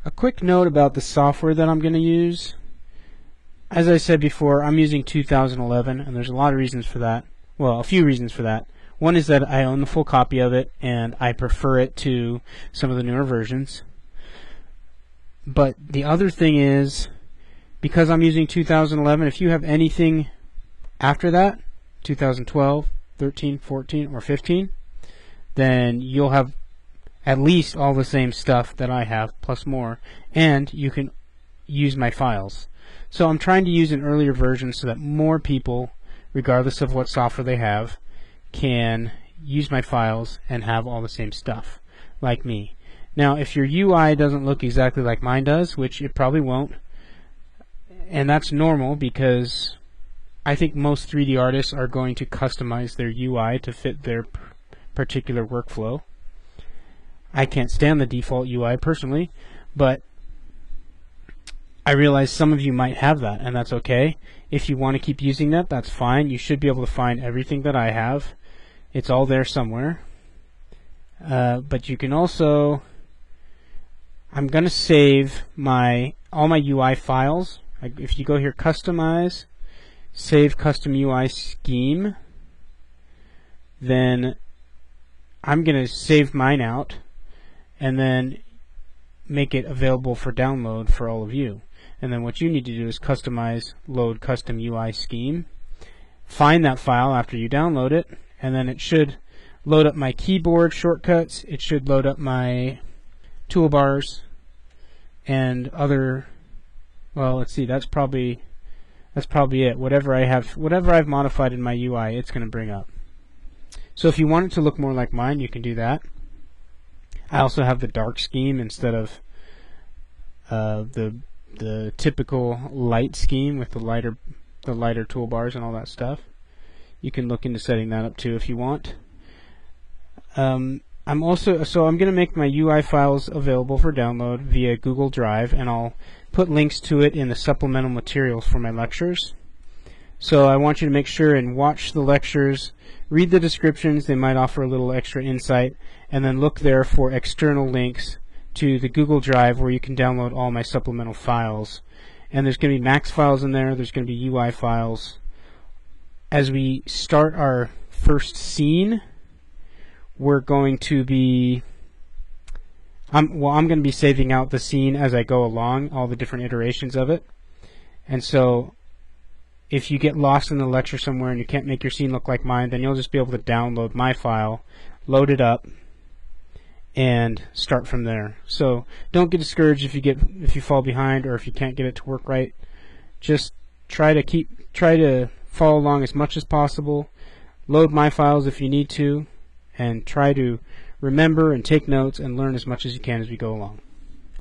A quick note about the software that I'm going to use. As I said before, I'm using 2011, and there's a lot of reasons for that. Well, a few reasons for that. One is that I own the full copy of it, and I prefer it to some of the newer versions. But the other thing is, because I'm using 2011, if you have anything after that, 2012, 13, 14, or 15, then you'll have at least all the same stuff that I have, plus more, and you can use my files. So I'm trying to use an earlier version so that more people, regardless of what software they have, can use my files and have all the same stuff, like me. Now, if your UI doesn't look exactly like mine does, which it probably won't, and that's normal because I think most 3D artists are going to customize their UI to fit their particular workflow. I can't stand the default UI personally, but I realize some of you might have that, and that's okay. If you want to keep using that, that's fine. You should be able to find everything that I have. It's all there somewhere. But you can also, I'm going to save all my UI files. If you go here, Customize, Save Custom UI Scheme, then I'm going to save mine out and then make it available for download for all of you. And then what you need to do is customize, load custom UI scheme, find that file after you download it, and then it should load up my keyboard shortcuts, it should load up my toolbars and other, well, let's see, that's probably it. Whatever I've modified in my UI, it's going to bring up. So if you want it to look more like mine, you can do that. I also have the dark scheme instead of the typical light scheme with the lighter toolbars and all that stuff. You can look into setting that up too if you want. I'm going to make my UI files available for download via Google Drive, and I'll put links to it in the supplemental materials for my lectures. So I want you to make sure and watch the lectures, read the descriptions, they might offer a little extra insight, and then look there for external links to the Google Drive where you can download all my supplemental files. And there's going to be Max files in there, there's going to be UI files. As we start our first scene, we're going to be, I'm going to be saving out the scene as I go along, all the different iterations of it. And so if you get lost in the lecture somewhere and you can't make your scene look like mine, then you'll just be able to download my file, load it up, and start from there. So don't get discouraged if you fall behind or if you can't get it to work right. Just try to follow along as much as possible. Load my files if you need to, and try to remember and take notes and learn as much as you can as we go along.